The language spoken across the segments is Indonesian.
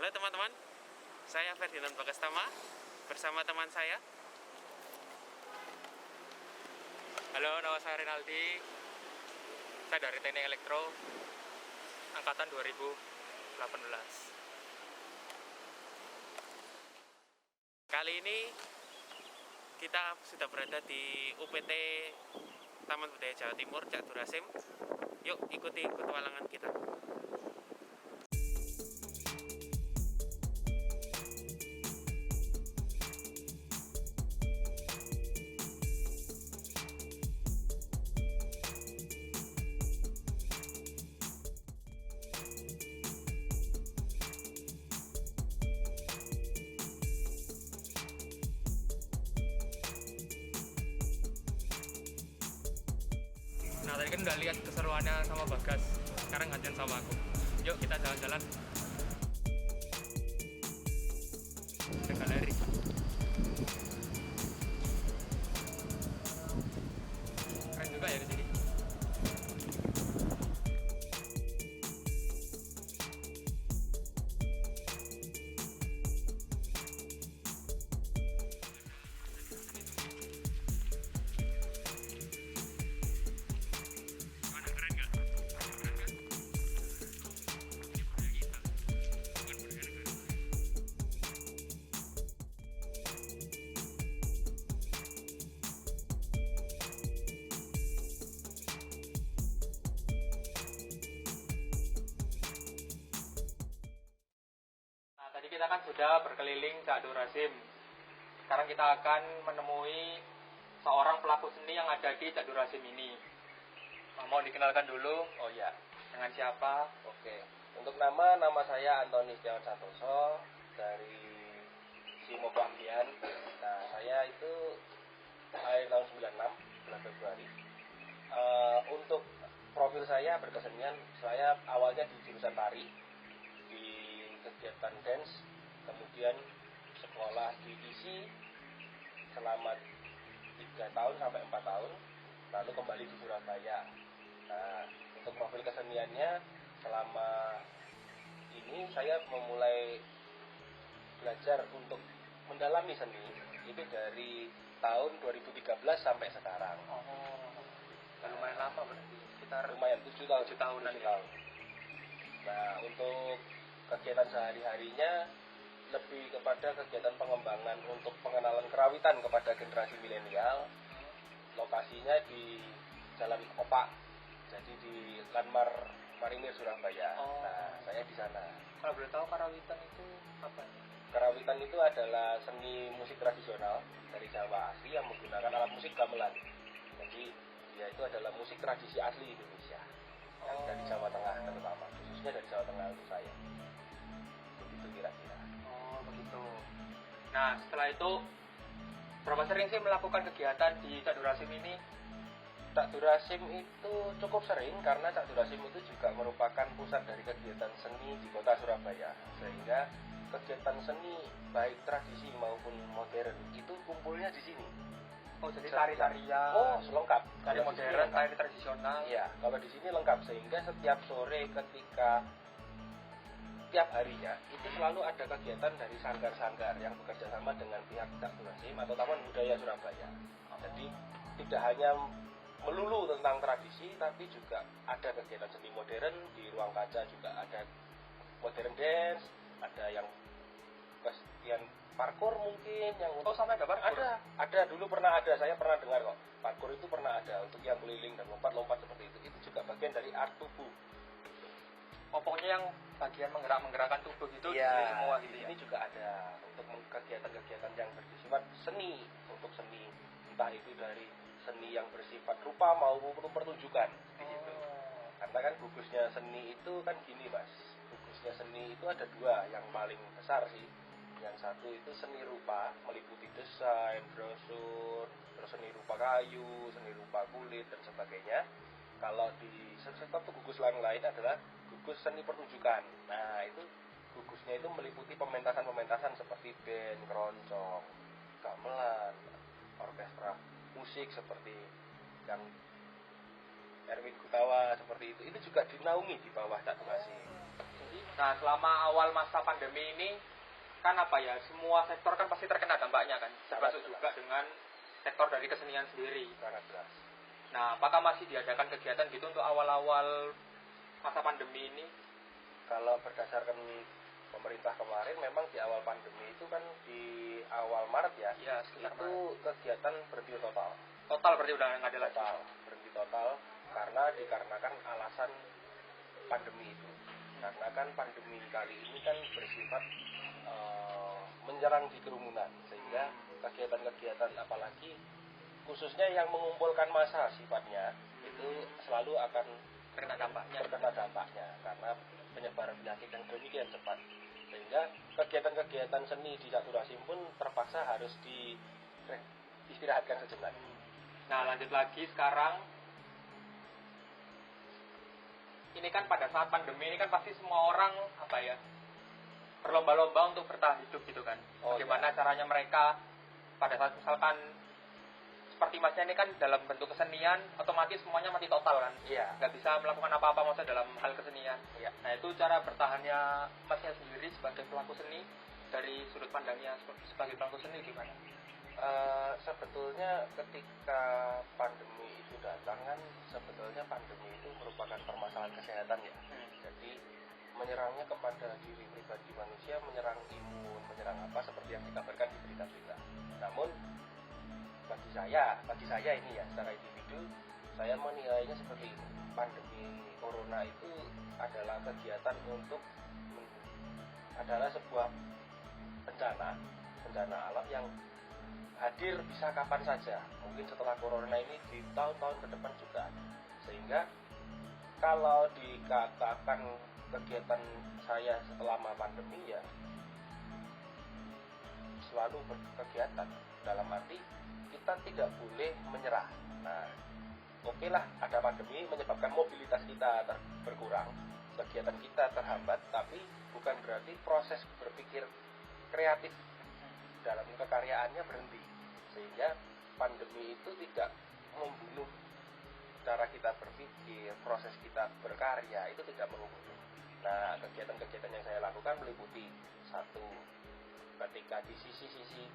Halo teman-teman, saya Ferdinand Bagastama bersama teman saya. Halo, nama saya Rinaldi. Saya dari Teknik Elektro, angkatan 2018. Kali ini kita sudah berada di UPT Taman Budaya Jawa Timur, Cak Durasim. Yuk ikuti petualangan kita. Nah, tadi kan udah lihat keseruannya sama Bagas. Sekarang gantian sama aku. Yuk kita jalan-jalan ke galeri. Keren juga ya di sini. Nah, tadi kita kan sudah berkeliling Cak Durasim. Sekarang kita akan menemui seorang pelaku seni yang ada di Cak Durasim ini. Nah, mau dikenalkan dulu? Oh ya, Dengan siapa? oke. Untuk nama saya Antoni Setiawan Santoso dari Simo Panggian. Nah, saya itu lahir tahun 96, bulan Februari. Untuk profil saya berkesenian, saya awalnya di jurusan tari, di kegiatan dance, kemudian sekolah di ISI selama 3 tahun sampai 4 tahun, lalu kembali di Surabaya. Nah, untuk profil keseniannya selama ini saya memulai belajar untuk mendalami seni itu dari tahun 2013 sampai sekarang. Lumayan lama berarti. Sekitar Lumayan 7 tahun. 7 tahunan 7 ya. tahun. Nah, untuk kegiatan sehari-harinya lebih kepada kegiatan pengembangan untuk pengenalan kerawitan kepada generasi milenial. Lokasinya di Jalan Opak, jadi di Landmar Marinir Surabaya. Oh. Nah, saya di sana. Kalau boleh tahu karawitan itu apa? Karawitan itu adalah seni musik tradisional dari Jawa asli yang menggunakan alat musik gamelan. Jadi dia itu adalah musik tradisi asli Indonesia yang dari Jawa Tengah terutama, khususnya dari Jawa Tengah untuk saya. Begitu kira-kira. Oh, begitu. Nah, setelah itu berapa sering sih melakukan kegiatan di Cak Durasim ini? Cak Durasim itu cukup sering karena Cak Durasim itu juga merupakan pusat dari kegiatan seni di kota Surabaya, sehingga kegiatan seni baik tradisi maupun modern itu kumpulnya di sini. Oh, jadi tari-tarian. Oh, lengkap. Tari Kalau di sini modern, lengkap. tari tradisional. Iya, kalau di sini lengkap, sehingga setiap sore ketika tiap harinya itu selalu ada kegiatan dari sanggar-sanggar yang bekerja sama dengan pihak Cak Durasim atau Taman Budaya Surabaya. Jadi tidak hanya melulu tentang tradisi, tapi juga ada kegiatan seni modern. Di ruang kaca juga ada modern dance, ada yang bagian parkour mungkin yang Oh, sampai ada parkour? ada dulu pernah ada, saya pernah dengar kok. Parkour itu pernah ada untuk yang keliling dan lompat-lompat seperti itu. Itu juga bagian dari art tubuh. Oh, pokoknya yang bagian menggerakkan tubuh gitu Iya, semua di gitu ya. sini juga ada untuk kegiatan-kegiatan yang bersifat seni, untuk seni entah itu dari seni yang bersifat rupa maupun pertunjukan di situ. Karena kan gugusnya seni itu kan gini Mas, gugusnya seni itu ada dua yang paling besar sih. Yang satu itu seni rupa, meliputi desain, brosur, terus seni rupa kayu, seni rupa kulit dan sebagainya. Kalau di satu gugus lain adalah gugus seni pertunjukan. Nah, itu gugusnya itu meliputi pementasan-pementasan seperti band, keroncong, gamelan, orkestra musik seperti yang Erwin Gutawa seperti itu juga dinaungi di bawah Cak Durasim. Jadi Nah, selama awal masa pandemi ini kan apa ya, semua sektor kan pasti terkena dampaknya kan, termasuk juga dengan sektor dari kesenian sendiri. Sangat jelas. Nah, apakah masih diadakan kegiatan gitu untuk awal-awal masa pandemi ini? Kalau berdasarkan pemerintah kemarin, memang di awal pandemi itu kan di awal Maret ya, Ya, sekitar itu kegiatan berhenti total. total berarti udah nggak ada lagi. Total, berhenti total dikarenakan alasan pandemi itu. Karena kan pandemi kali ini kan bersifat menyerang di kerumunan, sehingga kegiatan-kegiatan apalagi khususnya yang mengumpulkan massa sifatnya itu selalu akan Terkena dampaknya. karena penyebaran penyakit yang demikian cepat, sehingga kegiatan-kegiatan seni di Cakturasim pun terpaksa harus diistirahatkan sejenak. Nah, lanjut lagi sekarang. Ini kan pada saat pandemi ini kan pasti semua orang apa ya, berlomba-lomba untuk bertahan hidup gitu kan. Bagaimana caranya mereka pada saat misalkan seperti masnya ini kan dalam bentuk kesenian, otomatis semuanya mati total kan. Iya. Nggak bisa melakukan apa-apa maksudnya dalam hal kesenian. Iya. Nah, itu cara bertahannya masnya sendiri sebagai pelaku seni, dari sudut pandangnya sebagai pelaku seni gimana? Sebetulnya ketika pandemi itu datang kan, sebetulnya pandemi itu merupakan permasalahan kesehatan ya. Jadi menyerangnya kepada diri pribadi manusia, menyerang imun, menyerang apa seperti yang dikabarkan di berita-berita. Namun bagi saya ini ya, secara individu saya menilainya seperti ini. Pandemi corona itu adalah kegiatan adalah sebuah bencana alam yang hadir bisa kapan saja. Mungkin setelah corona ini di tahun-tahun ke depan juga ada. Sehingga kalau dikatakan kegiatan saya selama pandemi ya selalu berkegiatan, dalam arti kita tidak boleh menyerah. Nah, oke lah, ada pandemi menyebabkan mobilitas kita berkurang, kegiatan kita terhambat, tapi bukan berarti proses berpikir kreatif dalam kekaryaannya berhenti, sehingga pandemi itu tidak membunuh cara kita berpikir, proses kita berkarya itu tidak membunuh. Nah, kegiatan-kegiatan yang saya lakukan meliputi satu, ketika di sisi-sisi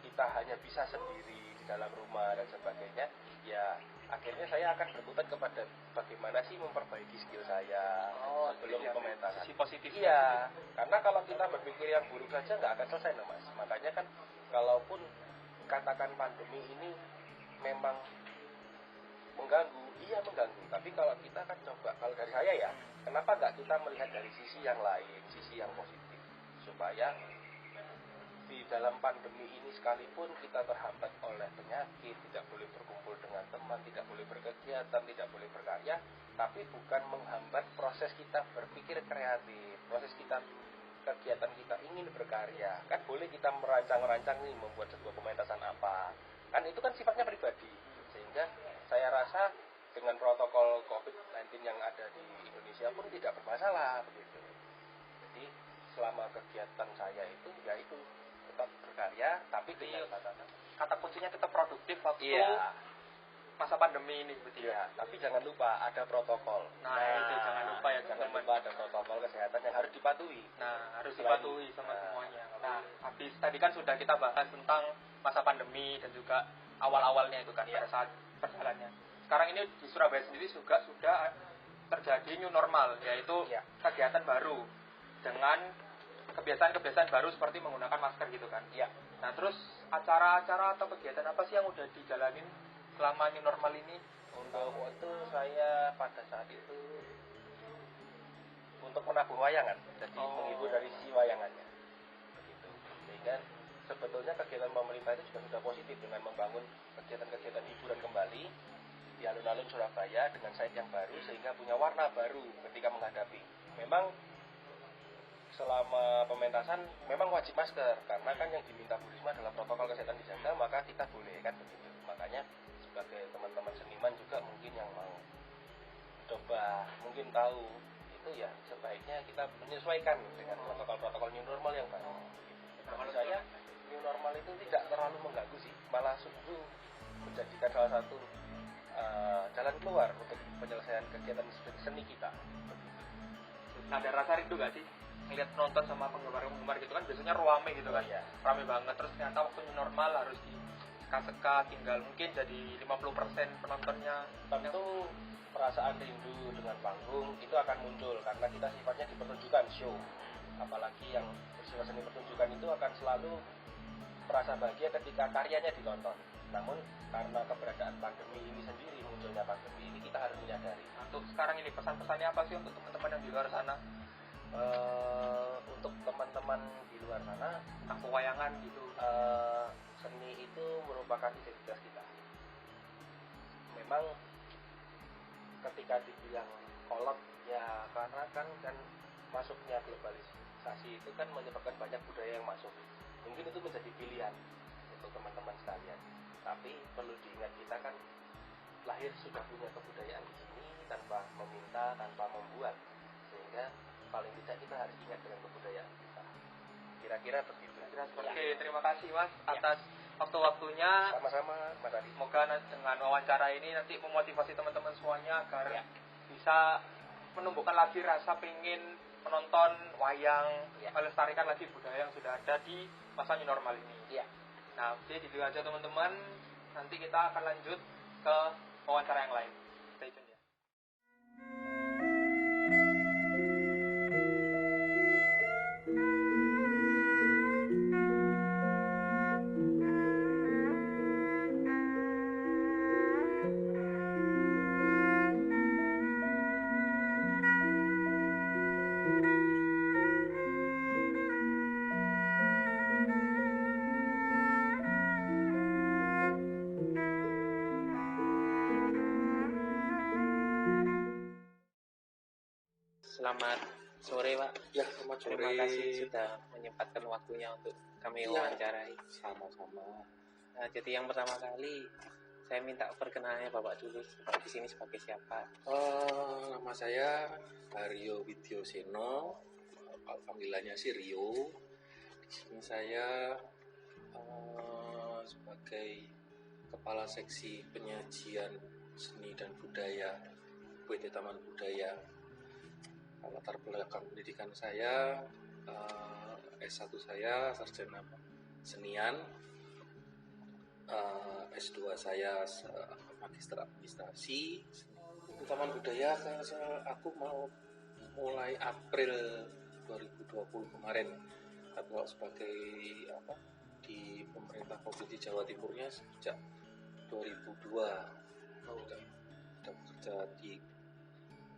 kita hanya bisa sendiri di dalam rumah dan sebagainya, ya akhirnya saya akan berkutat kepada bagaimana sih memperbaiki skill saya sebelum pementasan. Sisi positif. Iya, karena kalau kita berpikir yang buruk saja nggak akan selesai, Mas. Makanya kan, kalaupun katakan pandemi ini memang mengganggu, iya mengganggu. Tapi kalau kita kan coba, kalau dari saya ya, kenapa nggak kita melihat dari sisi yang lain, sisi yang positif, supaya di dalam pandemi ini sekalipun kita terhambat oleh penyakit, tidak boleh berkumpul dengan teman, tidak boleh berkegiatan, tidak boleh berkarya, tapi bukan menghambat proses kita berpikir kreatif, proses kita, kegiatan kita ingin berkarya. Kan boleh kita merancang-rancang nih, membuat sebuah pementasan apa, kan itu kan sifatnya pribadi. Sehingga saya rasa dengan protokol COVID-19 yang ada di Indonesia pun tidak bermasalah begitu. Jadi selama kegiatan saya itu, yaitu tetap berkarya, tapi dengan kata kuncinya tetap produktif waktu masa pandemi ini betul ya. Tapi jangan lupa ada protokol. Nah, itu jangan lupa ya, jangan lupa ada protokol kesehatan yang harus dipatuhi. Nah, harus dipatuhi sama semuanya. Nah, habis tadi kan sudah kita bahas tentang masa pandemi dan juga awal-awalnya itu kan, pada saat perjalanannya. Sekarang ini di Surabaya sendiri juga sudah terjadi new normal, yaitu kegiatan baru dengan kebiasaan-kebiasaan baru seperti menggunakan masker gitu kan. Iya. Nah, terus acara-acara atau kegiatan apa sih yang udah dijalanin selama new normal ini? Untuk itu saya pada saat itu untuk menabung wayangan, jadi menghibur dari sisi wayangannya. Begitu. Sehingga sebetulnya kegiatan pemerintah itu juga sudah positif dengan membangun kegiatan-kegiatan hiburan kembali di alun-alun Surabaya dengan site yang baru, sehingga punya warna baru ketika menghadapi. Memang selama pementasan memang wajib masker, karena kan yang diminta Bu Risma adalah protokol kesehatan dijaga, maka kita boleh kan begitu. Makanya sebagai teman-teman seniman juga mungkin yang mau coba, mungkin tahu itu ya, sebaiknya kita menyesuaikan dengan protokol-protokol new normal yang baru. Menurut saya new normal itu tidak terlalu mengganggu sih, malah sungguh menjadikan salah satu jalan keluar untuk penyelesaian kegiatan seni kita. Ada rasa rindu gak sih ngeliat penonton sama penggemar gitu kan biasanya ruame gitu kan, Iya. rame banget. Terus ternyata waktunya normal harus disekat-sekat, tinggal mungkin jadi 50% penontonnya. Tentu perasaan rindu dengan panggung itu akan muncul karena kita sifatnya di pertunjukan show. Apalagi yang peristiwa seni pertunjukan itu akan selalu merasa bahagia ketika karyanya ditonton. Namun karena keberadaan pandemi ini sendiri, munculnya pandemi ini, kita harus menyadari. Untuk sekarang ini pesan-pesannya apa sih untuk teman-teman yang di luar sana Untuk teman-teman di luar sana, tentang pewayangan gitu? seni itu merupakan identitas kita. Memang ketika dibilang kolot ya karena kan masuknya globalisasi itu kan menyebabkan banyak budaya yang masuk. Mungkin itu menjadi pilihan untuk teman-teman sekalian. Tapi perlu diingat kita kan lahir sudah punya kebudayaan di sini tanpa meminta, tanpa membuat. Sehingga paling tidak kita harus ingat dengan kebudayaan kita. Kira-kira begitu. Oke, terima kasih Mas atas waktu-waktunya. Sama-sama Mas Adi. Semoga dengan wawancara ini nanti memotivasi teman-teman semuanya agar bisa menumbuhkan lagi rasa pengen menonton wayang, melestarikan lagi budaya yang sudah ada di masa new normal ini. Iya. Nah, oke, gitu aja teman-teman. Nanti kita akan lanjut ke wawancara yang lain. Stay tune ya. Selamat sore Pak. Ya, selamat sore. Terima kasih sudah menyempatkan waktunya untuk kami Iya. wawancarai. Sama-sama. Nah, jadi yang pertama kali saya minta perkenalannya Bapak dulu. Bapak di sini sebagai siapa? Nama saya Haryo Widyoseno, panggilannya sih Rio. Di sini saya sebagai Kepala Seksi Penyajian Seni dan Budaya UPT Taman Budaya. Latar belakang pendidikan saya S1 saya sarjana senian, S2 saya magister administrasi. Di Taman Budaya aku mau mulai April 2020 kemarin. Tapi kalau sebagai di pemerintah Provinsi Jawa Timurnya sejak 2002 udah bekerja di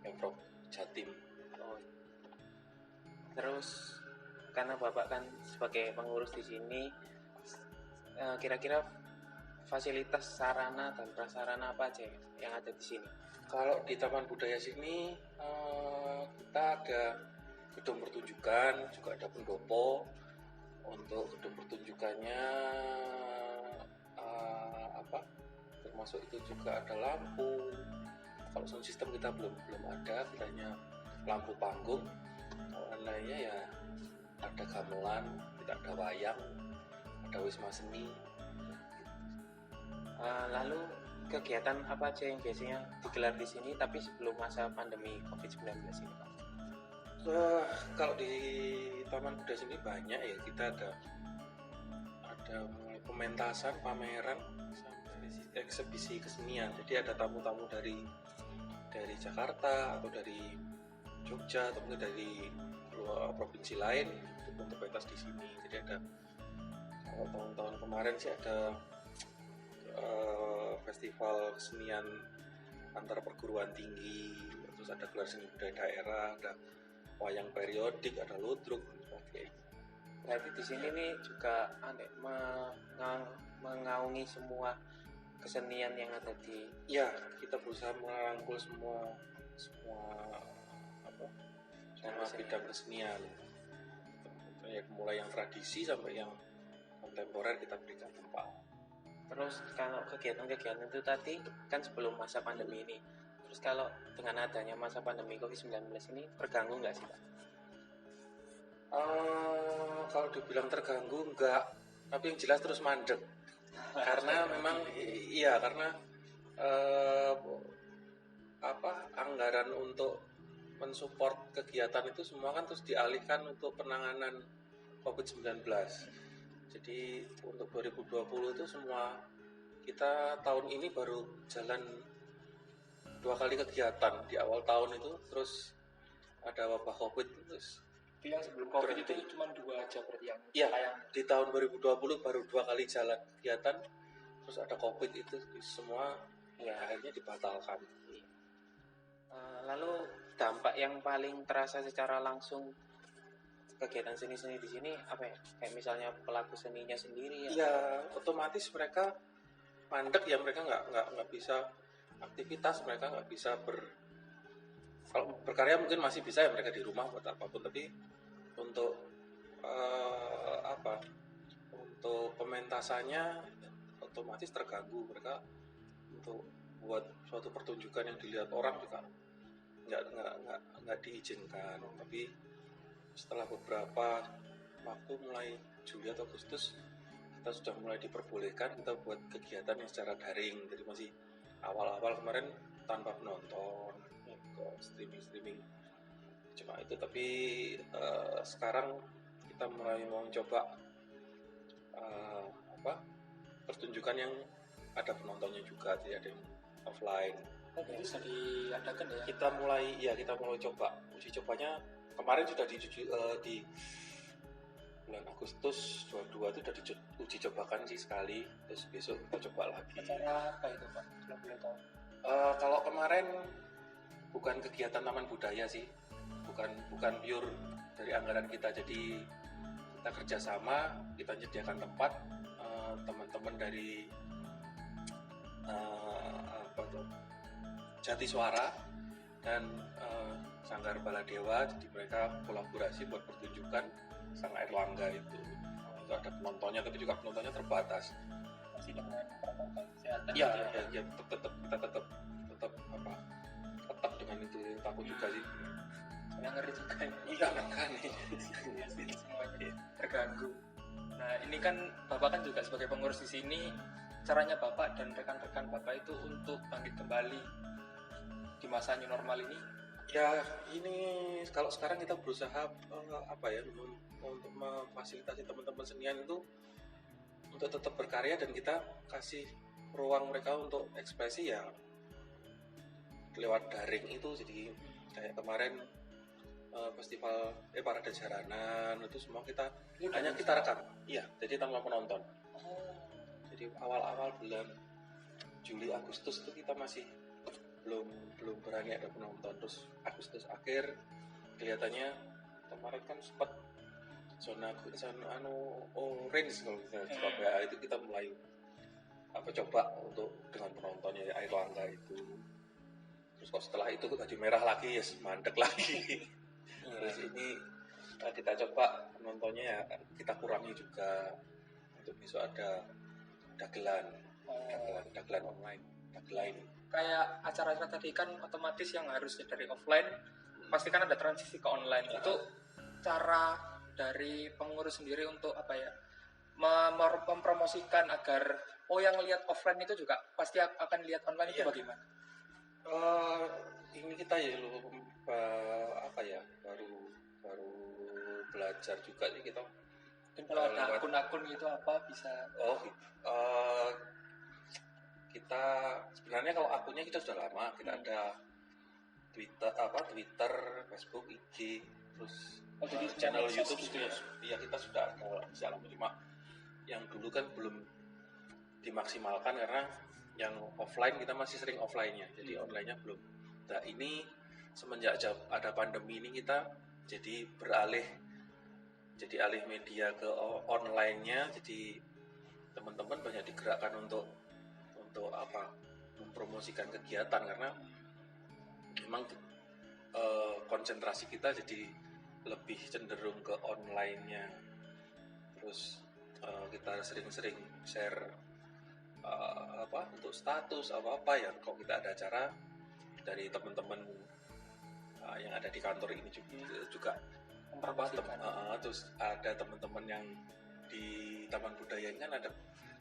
Pemprov Jatim. Terus karena Bapak kan sebagai pengurus di sini, kira-kira fasilitas sarana dan prasarana apa aja yang ada di sini? Kalau di Taman Budaya sini kita ada gedung pertunjukan, juga ada pendopo. Untuk gedung pertunjukannya termasuk itu juga ada lampu. Kalau sound system kita belum ada, kita hanya lampu panggung. Kalau lainnya ya ada gamelan, tidak ada wayang, ada wisma seni. Lalu kegiatan apa aja yang biasanya digelar di sini tapi sebelum masa pandemi COVID-19 ini Pak? Kalau di Taman Budaya sini banyak ya, kita ada mulai pementasan, pameran, sampai eksebisi kesenian. Jadi ada tamu-tamu dari Jakarta atau dari Jogja atau mungkin dari luar provinsi lain untuk pentas di sini. Jadi ada, kalau tahun-tahun kemarin sih ada festival kesenian antar perguruan tinggi, terus ada gelar seni budaya daerah, ada wayang periodik, ada ludruk dan sebagainya. Berarti di sini nih juga mengaungi semua kesenian yang ada di. Ya, kita berusaha merangkul semua bidang kesenian. Ya, mulai yang tradisi sampai yang kontemporer kita berikan tempat. Terus kalau kegiatan-kegiatan itu tadi kan sebelum masa pandemi ini. Terus kalau dengan adanya masa pandemi COVID-19 ini terganggu nggak sih Pak? Kalau dibilang terganggu enggak, tapi yang jelas terus mandek. Karena memang karena anggaran untuk mensupport kegiatan itu semua kan terus dialihkan untuk penanganan COVID-19. Jadi untuk 2020 itu semua kita tahun ini baru jalan 2 kali kegiatan di awal tahun itu, terus ada wabah COVID terus. Itu yang sebelum COVID Berhenti. itu cuma 2 aja berarti yang Iya, yang di tahun 2020 baru 2 kali jalan kegiatan, terus ada COVID itu semua ya akhirnya dibatalkan. Lalu dampak yang paling terasa secara langsung kegiatan seni-seni di sini apa ya? Kayak misalnya pelaku seninya sendiri ya? Ya otomatis mereka mandek ya, mereka nggak bisa aktivitas, mereka nggak bisa kalau berkarya mungkin masih bisa ya mereka di rumah buat apapun, tapi untuk untuk pementasannya otomatis terganggu, mereka untuk buat suatu pertunjukan yang dilihat orang juga nggak diizinkan. Tapi setelah beberapa waktu mulai Juli atau Agustus kita sudah mulai diperbolehkan kita buat kegiatan yang secara daring. Jadi masih awal-awal kemarin tanpa penonton, ke streaming cuma itu, tapi sekarang kita mulai mau coba pertunjukan yang ada penontonnya juga, jadi ada yang offline. itu bisa diadakan ya. Kita mulai coba, uji cobanya kemarin sudah di bulan Agustus 22 itu sudah diuji cobakan sih sekali, terus besok kita coba lagi. Acara apa itu Pak? Kalau boleh tahu. Kalau kemarin bukan kegiatan taman budaya sih, bukan pure dari anggaran kita, jadi kita kerjasama, kita menyediakan tempat, teman-teman dari Jati Suara dan Sanggar Baladewa, jadi mereka kolaborasi buat pertunjukan Sang Airlangga itu ada penontonnya, tapi juga penontonnya terbatas. Masih dengan protokol kesehatan. Iya, tetap tetap dengan itu, takut juga sih. Yang ngeri juga ya. Iya kan, semuanya terganggu. Nah ini kan Bapak kan juga sebagai pengurus di sini, caranya Bapak dan rekan-rekan Bapak itu untuk bangkit kembali di masa new normal ini. ya ini kalau sekarang kita berusaha untuk memfasilitasi teman-teman senian itu untuk tetap berkarya, dan kita kasih ruang mereka untuk ekspresi ya lewat daring itu. Jadi kayak kemarin festival Parade Jaranan itu semua kita hanya kita rekam, iya, jadi tanpa penonton. Jadi awal-awal bulan Juli Agustus itu kita masih belum berani ada penonton. Terus Agustus akhir kelihatannya kemarin kan sempat zona orange kalau kita Surabaya itu kita mulai coba untuk dengan penontonnya Airlangga itu. Terus kok setelah itu tadi merah lagi ya mandek lagi. Terus ini kita coba penontonnya ya kita kurangi juga, untuk besok ada dagelan online, dagelan. Kayak acara-acara tadi kan otomatis yang harusnya dari offline pasti kan ada transisi ke online. Itu cara dari pengurus sendiri untuk mempromosikan agar yang lihat offline itu juga pasti akan lihat online itu bagaimana? Ini kita baru belajar juga sih kita. Dan kalau ada akun-akun gitu apa bisa? Kita sebenarnya kalau akunnya kita sudah lama, kita ada Twitter, Facebook, IG, terus jadi channel YouTube gitu ya kita sudah bisa lama, cuma yang dulu kan belum dimaksimalkan karena yang offline kita masih sering offline-nya, jadi online-nya belum. Nah ini semenjak ada pandemi ini kita jadi alih media ke online-nya, jadi teman-teman banyak digerakkan untuk mempromosikan kegiatan, karena memang konsentrasi kita jadi lebih cenderung ke online-nya. Terus kita sering-sering share untuk status apa ya kalau kita ada acara dari teman-teman yang ada di kantor ini juga terus ada teman-teman yang di Taman Budaya ini kan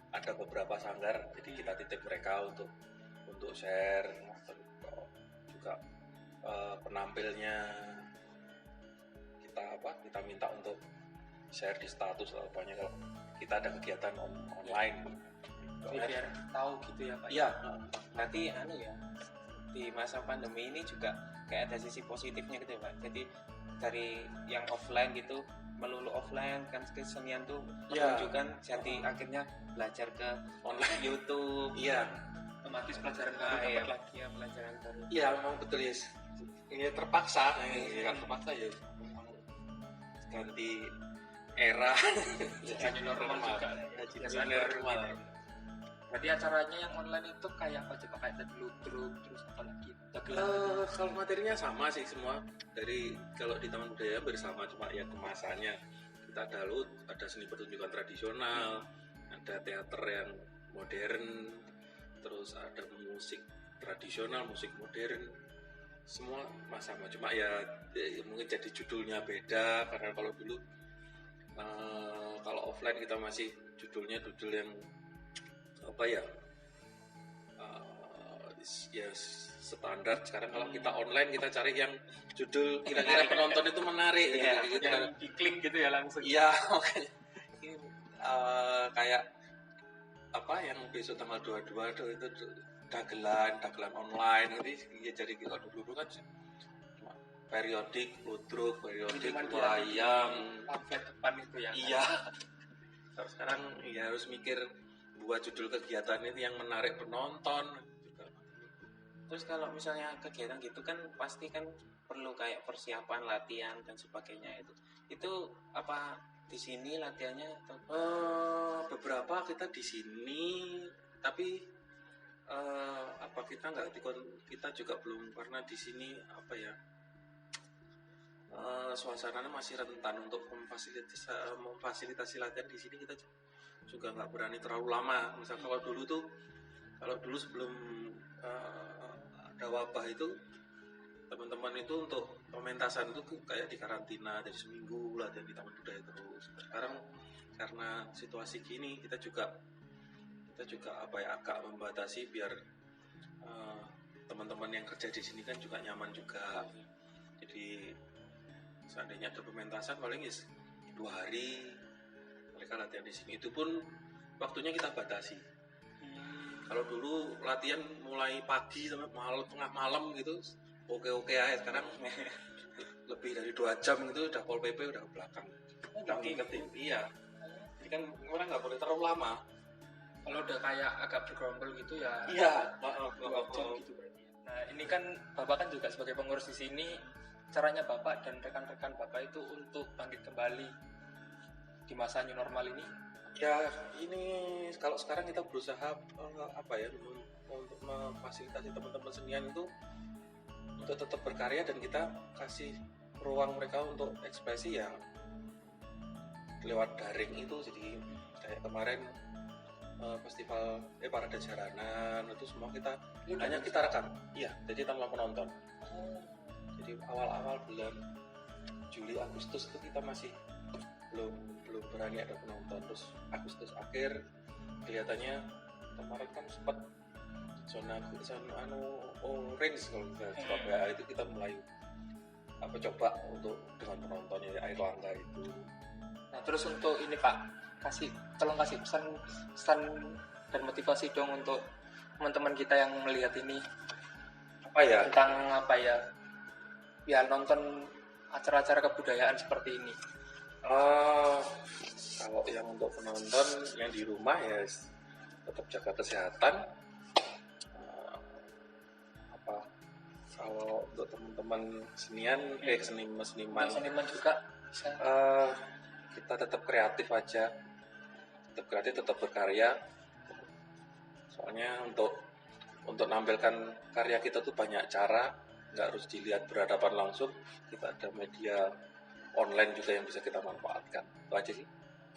ada beberapa sanggar, jadi kita titip mereka untuk share juga penampilnya kita minta untuk share di status atau apanya kalau kita ada kegiatan online. Jadi biar tahu gitu ya Pak. Iya. Berarti ya, di masa pandemi ini juga kayak ada sisi positifnya gitu ya Pak. Jadi dari yang offline gitu, melulu offline kan kesenian tuh Iya. menunjukkan, jadi akhirnya belajar ke online YouTube. Iya. Otomatis pelajaran Nah, baru iya, dapat lagi. ya, pelajaran baru. Iya, memang betul ya. Ini terpaksa, kan terpaksa ya. Memang ganti era. Jadi normal juga. Jadi normal. Berarti acaranya yang online itu kayak apa coba, kayak tadi ludruk terus apa lagi? Kalau materinya sama sih semua. Dari kalau di Taman Budaya bersama, cuma ya kemasannya kita ada seni pertunjukan tradisional, ada teater yang modern, terus ada musik tradisional, musik modern, semua sama. Cuma ya mungkin jadi judulnya beda, karena kalau dulu kalau offline kita masih judul yang apa ya, ya standar. Sekarang kalau kita online kita cari yang judul kira-kira penonton itu menarik, Iya, gitu. Yang diklik gitu ya langsung. Iya, makanya ini kayak apa yang besok tanggal 22 itu dagelan online gitu ya. Jadi kalau dulu kan cuma periodik, ludruk, periodik, Cuman wayang. Pamflet depan itu ya. Iya. Terus sekarang ya harus mikir buat judul kegiatan ini yang menarik penonton juga. Terus kalau misalnya kegiatan gitu kan pasti kan perlu kayak persiapan, latihan dan sebagainya itu apa di sini latihannya atau Beberapa kita di sini, tapi apa kita juga belum pernah di sini apa ya, suasananya masih rentan untuk memfasilitasi latihan di sini. Kita juga nggak berani terlalu lama. Misal kalau dulu sebelum ada wabah itu, teman-teman itu untuk pementasan itu kayak di karantina, jadi seminggu latihan di Taman Budaya terus. Sekarang karena situasi gini kita juga apa ya, agak membatasi biar teman-teman yang kerja di sini kan juga nyaman juga. Jadi seandainya ada pementasan paling 2 hari mereka latihan di sini, itu pun waktunya kita batasi. Kalau dulu latihan mulai pagi sampai tengah malam gitu, oke aja. Sekarang lebih dari 2 jam gitu udah Pol PP udah ke belakang, udah ngingetin. Iya, jadi kan orang nggak boleh terlalu lama. Kalau udah kayak agak bergerombol gitu ya. Iya, 2 jam gitu berarti. Nah ini kan Bapak kan juga sebagai pengurus di sini, caranya Bapak dan rekan-rekan Bapak itu untuk bangkit kembali di masa new normal ini. Ya ini kalau sekarang kita berusaha apa ya, untuk memfasilitasi teman-teman senian itu untuk tetap berkarya, dan kita kasih ruang mereka untuk ekspresi yang lewat daring itu. Jadi kayak kemarin festival Parade Jaranan itu semua hanya kita rekam. Iya, jadi tanpa penonton. Jadi awal-awal bulan Juli Agustus itu kita masih belum berani ada penonton. Terus Agustus akhir kelihatannya kemarin kan sempat zona orange kalau kita Surabaya itu kita mulai coba untuk dengan penontonnya air langga itu. Nah terus untuk ini Pak, tolong kasih pesan dan motivasi dong untuk teman-teman kita yang melihat ini, Apa ya? tentang apa ya, biar nonton acara-acara kebudayaan seperti ini. Kalau yang untuk penonton yang di rumah ya tetap jaga kesehatan. Kalau untuk teman-teman seniman juga bisa. Kita tetap kreatif aja, tetap berkarya. Soalnya untuk menampilkan karya kita tuh banyak cara, nggak harus dilihat berhadapan langsung. Kita ada media online juga yang bisa kita manfaatkan. Itu aja sih.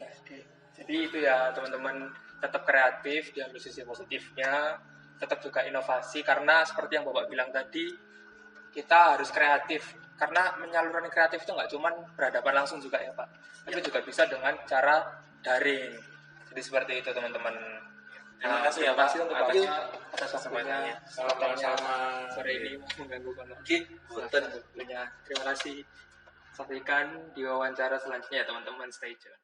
Oke. Jadi itu ya teman-teman, tetap kreatif, diambil sisi positifnya, tetap juga inovasi, karena seperti yang Bapak bilang tadi, kita harus kreatif, karena menyalurkan kreatif itu nggak cuma berhadapan langsung juga ya Pak, tapi juga bisa dengan cara daring. Jadi seperti itu teman-teman. Terima kasih ya Pak untuk atas atas kesempatannya. sama sore ini mengganggu kamu. Oke, punten. Terima kasih. Sampaikan di wawancara selanjutnya ya teman-teman, stay tune.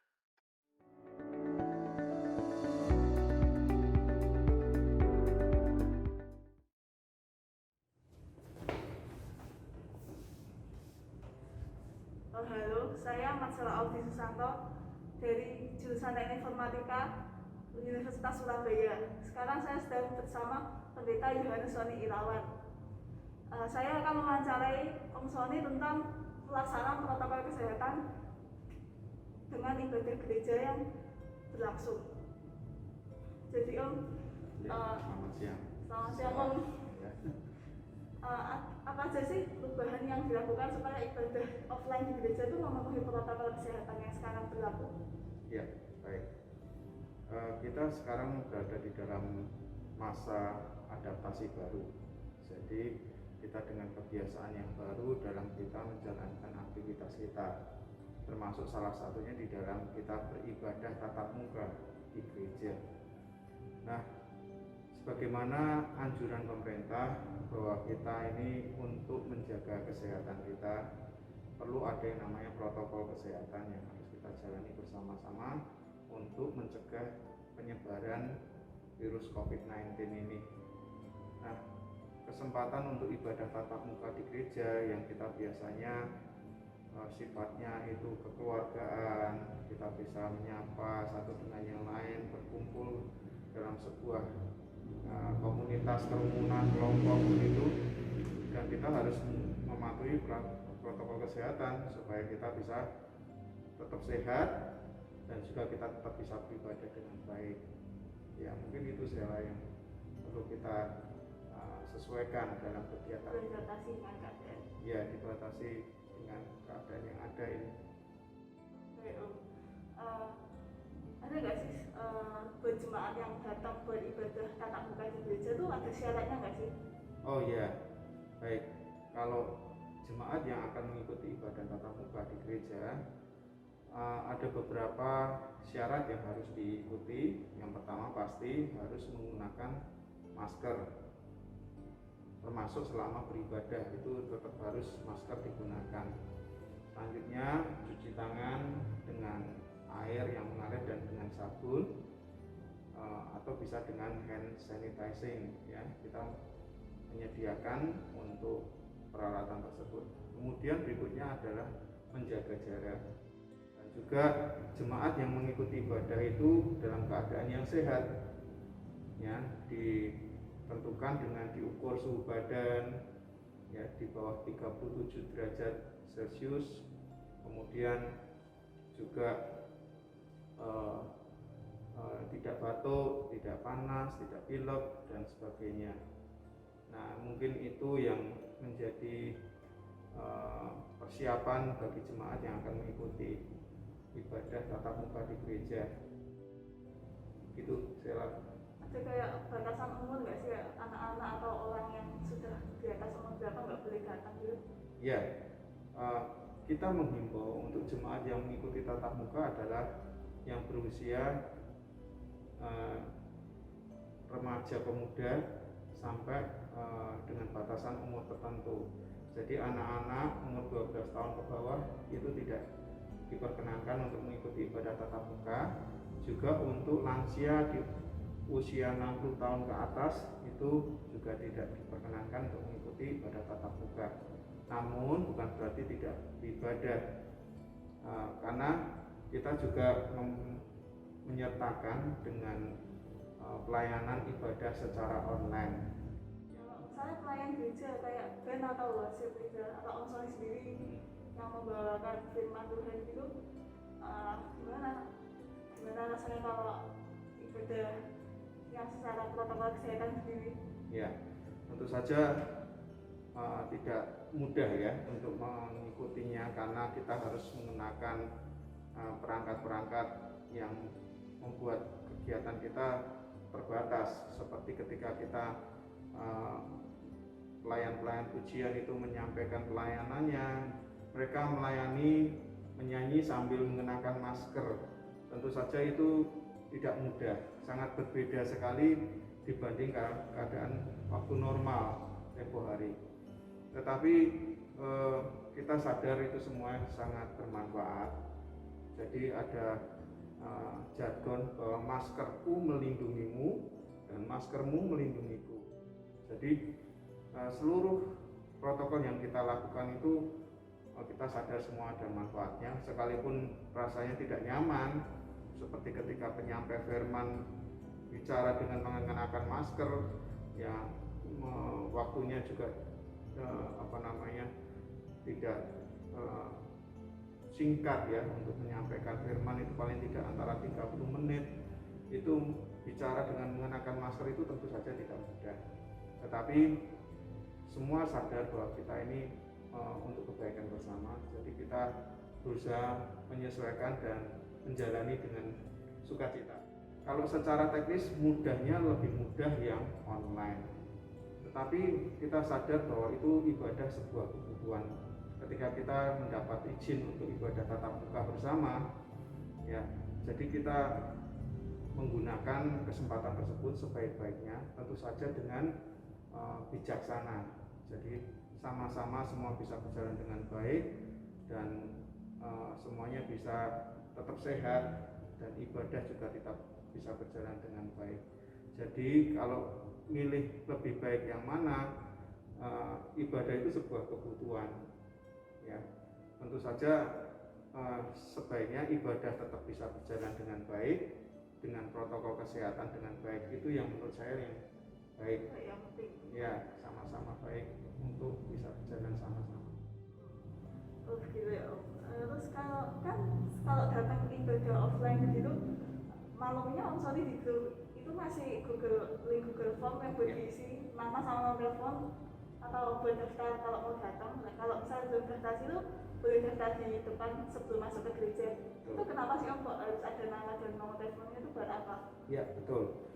Halo, saya Marcella Audi Susanto dari jurusan Teknik Informatika Universitas Surabaya. Sekarang saya sedang bersama Pendeta Yohanes Soni Irawan. Saya akan mewawancarai Om Soni tentang pelaksanaan protokol kesehatan dengan ibadah gereja yang berlangsung. Jadi Om, Selamat siang. selamat siang Om. Apa aja sih perubahan yang dilakukan supaya ibadah offline di gereja itu memenuhi protokol kesehatan yang sekarang berlaku? Ya, baik. Kita sekarang berada di dalam masa adaptasi baru. Jadi kita dengan kebiasaan yang baru dalam kita menjalankan aktivitas kita, termasuk salah satunya di dalam kita beribadah tatap muka di gereja. Nah, sebagaimana anjuran pemerintah bahwa kita ini untuk menjaga kesehatan kita perlu ada yang namanya protokol kesehatan yang harus kita jalani bersama-sama untuk mencegah penyebaran virus COVID-19 ini. Nah, kesempatan untuk ibadah tatap muka di gereja yang kita biasanya sifatnya itu kekeluargaan, kita bisa menyapa satu dengan yang lain, berkumpul dalam sebuah komunitas, kerumunan, kelompok begitu, dan kita harus mematuhi protokol kesehatan supaya kita bisa tetap sehat dan juga kita tetap bisa beribadah dengan baik. Ya, mungkin itu segala yang perlu kita sesuaikan dalam kegiatan. Dibatasi dengan keadaan. Ya, dibatasi dengan keadaan yang ada ini. Baik Om. Ada nggak sih buat jemaat yang datang beribadah tatap muka di gereja itu ada syaratnya nggak sih? Oh iya, baik. Kalau jemaat yang akan mengikuti ibadah tatap muka di gereja, ada beberapa syarat yang harus diikuti. Yang pertama pasti harus menggunakan masker, termasuk selama beribadah itu tetap harus masker digunakan. Selanjutnya cuci tangan dengan air yang mengalir dan dengan sabun, atau bisa dengan hand sanitizing ya, kita menyediakan untuk peralatan tersebut. Kemudian berikutnya adalah menjaga jarak, dan juga jemaat yang mengikuti ibadah itu dalam keadaan yang sehat ya, ditentukan dengan diukur suhu badan ya di bawah 37 derajat Celcius, kemudian juga tidak batuk, tidak panas, tidak pilek dan sebagainya. Nah, mungkin itu yang menjadi persiapan bagi jemaat yang akan mengikuti ibadah tatap muka di gereja. Gitu, Sela. Ada kayak batasan umur nggak sih, anak-anak atau orang yang sudah di atas umur berapa nggak boleh datang gitu? Ya, kita menghimbau untuk jemaat yang mengikuti tatap muka adalah yang berusia remaja pemuda sampai dengan batasan umur tertentu. Jadi anak-anak umur 12 tahun ke bawah itu tidak diperkenankan untuk mengikuti ibadah tatap muka. Juga untuk lansia di usia 60 tahun ke atas itu juga tidak diperkenankan untuk mengikuti ibadah tatap muka. Namun bukan berarti tidak beribadah, karena kita juga menyertakan dengan pelayanan ibadah secara online. Kalau misalnya pelayan gereja kayak band atau worship leader atau Om Soni sendiri yang membawakan firman Tuhan gitu, gimana rasanya kalau ibadah yang secara protokol kesehatan sendiri? Ya, tentu saja tidak mudah ya untuk mengikutinya, karena kita harus menggunakan perangkat-perangkat yang membuat kegiatan kita terbatas, seperti ketika kita pelayan-pelayan pujian itu menyampaikan pelayanannya, mereka menyanyi sambil mengenakan masker. Tentu saja itu tidak mudah, sangat berbeda sekali dibanding keadaan waktu normal tempo hari. Tetapi kita sadar itu semua sangat bermanfaat. Jadi ada jargon bahwa maskerku melindungimu dan maskermu melindungiku. Jadi seluruh protokol yang kita lakukan itu kita sadar semua ada manfaatnya, sekalipun rasanya tidak nyaman, seperti ketika penyampai firman bicara dengan mengenakan masker, ya waktunya juga tidak singkat ya untuk menyampaikan firman, itu paling tidak antara 30 menit. Itu bicara dengan mengenakan masker itu tentu saja tidak mudah, tetapi semua sadar bahwa kita ini untuk kebaikan bersama, jadi kita berusaha menyesuaikan dan menjalani dengan sukacita. Kalau secara teknis mudahnya lebih mudah yang online, tetapi kita sadar bahwa itu ibadah sebuah kebutuhan. Ketika kita mendapat izin untuk ibadah tatap muka bersama, ya, jadi kita menggunakan kesempatan tersebut sebaik-baiknya, tentu saja dengan bijaksana. Jadi sama-sama semua bisa berjalan dengan baik dan semuanya bisa tetap sehat dan ibadah juga tetap bisa berjalan dengan baik. Jadi kalau milih lebih baik yang mana, ibadah itu sebuah kebutuhan. Ya, tentu saja sebaiknya ibadah tetap bisa berjalan dengan baik, dengan protokol kesehatan dengan baik. Itu yang menurut saya yang baik. Yang penting. Ya, sama-sama baik untuk bisa berjalan sama-sama. Oh gitu ya Om. Terus kalau datang ibadah offline gitu, malamnya Om Sony di grup itu masih link Google Form yang buat diisi nama sama nomor telepon atau buat daftar kalau mau datang. Nah, kalau misalnya belum daftar itu boleh daftar di depan sebelum masuk ke gereja. Itu kenapa sih Om kok harus ada nama dan nomor teleponnya, itu buat apa? Ya betul.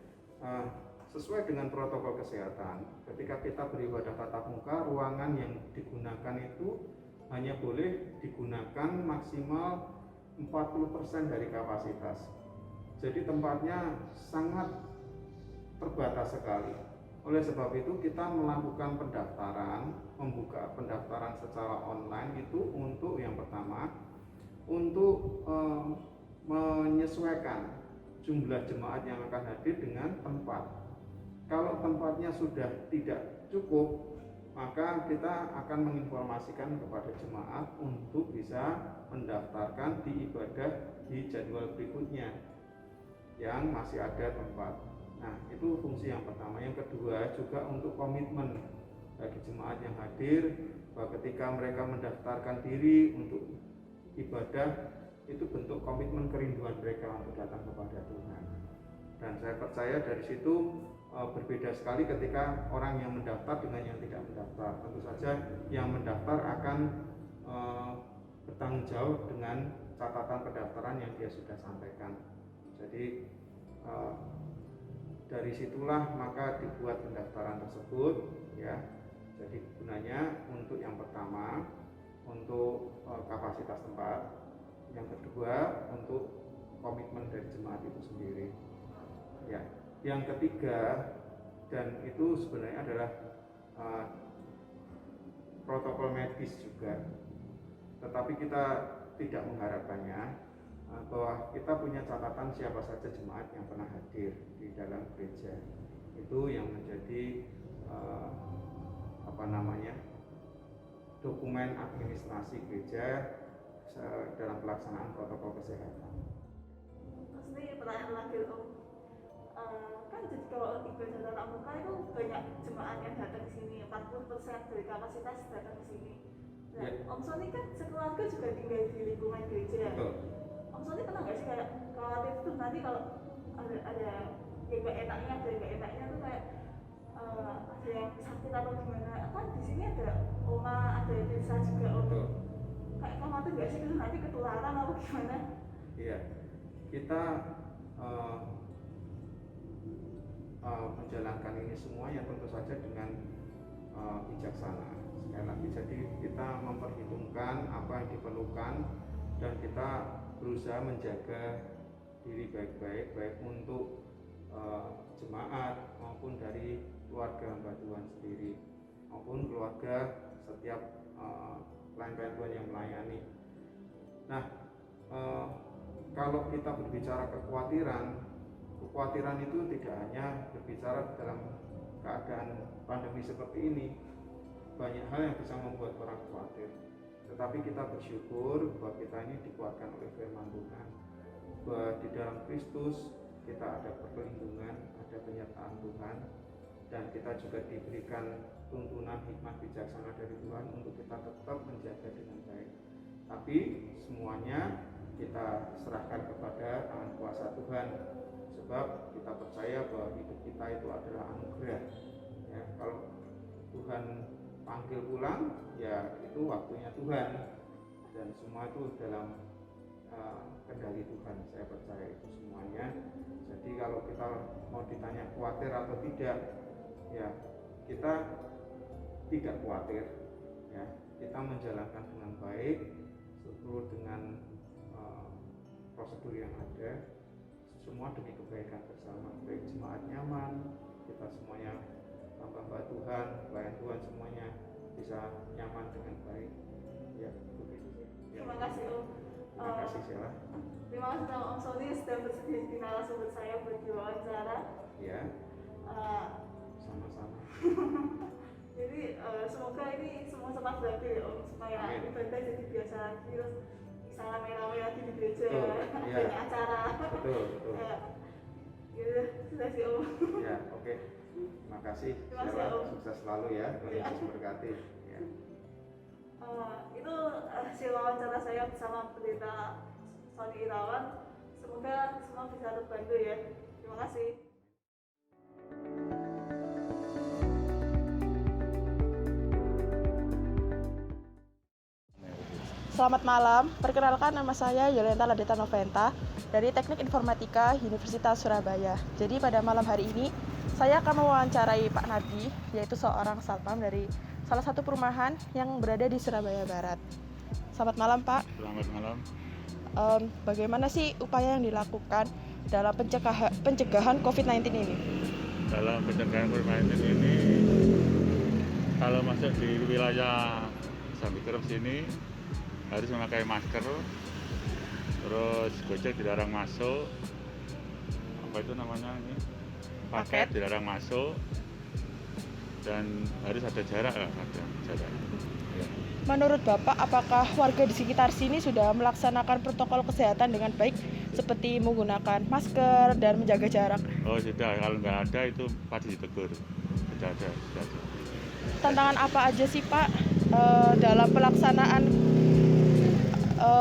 Sesuai dengan protokol kesehatan, ketika kita beribadah tatap muka, ruangan yang digunakan itu hanya boleh digunakan maksimal 40% dari kapasitas. Jadi tempatnya sangat terbatas sekali. Oleh sebab itu kita melakukan pendaftaran, membuka pendaftaran secara online itu untuk yang pertama, untuk menyesuaikan jumlah jemaat yang akan hadir dengan tempat. Kalau tempatnya sudah tidak cukup, maka kita akan menginformasikan kepada jemaat untuk bisa mendaftarkan di ibadah di jadwal berikutnya yang masih ada tempat. Nah, itu fungsi yang pertama. Yang kedua juga untuk komitmen bagi jemaat yang hadir, bahwa ketika mereka mendaftarkan diri untuk ibadah, itu bentuk komitmen kerinduan mereka untuk datang kepada Tuhan. Dan saya percaya dari situ berbeda sekali ketika orang yang mendaftar dengan yang tidak mendaftar. Tentu saja yang mendaftar akan bertanggung jawab dengan catatan pendaftaran yang dia sudah sampaikan. Jadi dari situlah maka dibuat pendaftaran tersebut, ya. Jadi gunanya untuk yang pertama untuk kapasitas tempat, yang kedua untuk komitmen dari jemaat itu sendiri, ya. Yang ketiga, dan itu sebenarnya adalah protokol medis juga, tetapi kita tidak mengharapkannya, bahwa kita punya catatan siapa saja jemaat yang pernah hadir di dalam gereja. Itu yang menjadi dokumen administrasi gereja dalam pelaksanaan protokol kesehatan. Terus ini pertanyaan lagi Om, kan jadi kalau ibadah tatap muka itu banyak jemaat yang datang ke sini, 40% dari kapasitas datang ke sini. Nah, Ya. Om Sony kan sekeluarga juga tinggal di lingkungan gereja. Betul. Om Sony pernah nggak sih kayak khawatir tuh nanti kalau ada yang nggak enaknya, ada yang nggak enaknya tuh kayak ada yang sakit atau gimana? Kan di sini ada oma, ada desa juga Om. Betul. Kayak khawatir nggak sih tuh nanti ketularan atau gimana? Iya, kita menjalankan ini semuanya tentu saja dengan bijaksana. Sekali lagi, jadi kita memperhitungkan apa yang diperlukan dan kita berusaha menjaga diri baik-baik, baik untuk jemaat maupun dari keluarga hamba Tuhan sendiri maupun keluarga setiap pelayan Tuhan yang melayani. Nah, kalau kita berbicara kekhawatiran itu tidak hanya berbicara dalam keadaan pandemi seperti ini. Banyak hal yang bisa membuat orang khawatir. Tetapi kita bersyukur bahwa kita ini dikuatkan oleh firman Tuhan, bahwa di dalam Kristus kita ada perlindungan, ada penyertaan Tuhan, dan kita juga diberikan tuntunan hikmat bijaksana dari Tuhan untuk kita tetap menjaga dengan baik. Tapi semuanya kita serahkan kepada tangan kuasa Tuhan, sebab kita percaya bahwa hidup kita itu adalah anugerah. Ya, kalau Tuhan panggil pulang, ya itu waktunya Tuhan, dan semua itu dalam kendali Tuhan. Saya percaya itu semuanya. Jadi kalau kita mau ditanya khawatir atau tidak, ya kita tidak khawatir. Ya, kita menjalankan dengan baik seluruh dengan prosedur yang ada, semua demi kebaikan bersama, baik jemaat nyaman, kita semuanya hamba Tuhan, pelayan Tuhan semuanya bisa nyaman dengan baik. Ya, begitu. Ya. Terima kasih Om. Terima kasih Sheila. Terima kasih sama Om Sony sudah bersedia jadi narasumber saya buat diwawancara. Ya, sama-sama. Jadi semoga ini semua cepat berakhir ya Om, supaya Amin. ibadah jadi biasa lagi, terus bisa rame-rame lagi di gereja, Betul, iya. banyak acara. Betul. Gitu, sudah sih Om. Ya, oke. Terima kasih Terima kasih, Sheila. Om. Sukses selalu ya. Tuhan Ya. Yesus berkati. Ya. Itu hasil wawancara saya bersama Pendeta Sony Irawan. Semoga semua bisa terbantu ya. Terima kasih. Selamat malam, perkenalkan nama saya Yolenta Ladeta Noventa dari Teknik Informatika Universitas Surabaya. Jadi pada malam hari ini saya akan mewawancarai Pak Nabi, yaitu seorang satpam dari salah satu perumahan yang berada di Surabaya Barat. Selamat malam Pak. Selamat malam. Bagaimana sih upaya yang dilakukan dalam pencegahan COVID-19 ini? Dalam pencegahan COVID-19 ini, kalau masuk di wilayah Sambikerep sini harus memakai masker, terus Gojek dilarang masuk, apa itu namanya ini, paket dilarang masuk, dan harus ada jarak lah, ada jarak. Ya. Menurut Bapak, apakah warga di sekitar sini sudah melaksanakan protokol kesehatan dengan baik seperti menggunakan masker dan menjaga jarak? Oh sudah, kalau nggak ada itu pasti ditegur. Sudah ada. Tantangan apa aja sih Pak dalam pelaksanaan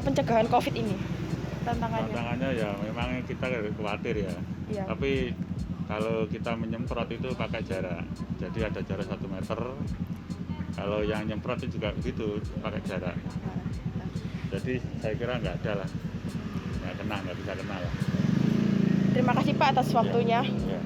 pencegahan COVID ini? Tantangannya ya memang kita khawatir ya. Iya. Tapi kalau kita menyemprot itu pakai jarak. Jadi ada jarak 1 meter. Kalau yang nyemprot itu juga begitu, pakai jarak. Jadi saya kira nggak ada lah. Nggak bisa kena lah. Terima kasih Pak atas waktunya. Ya.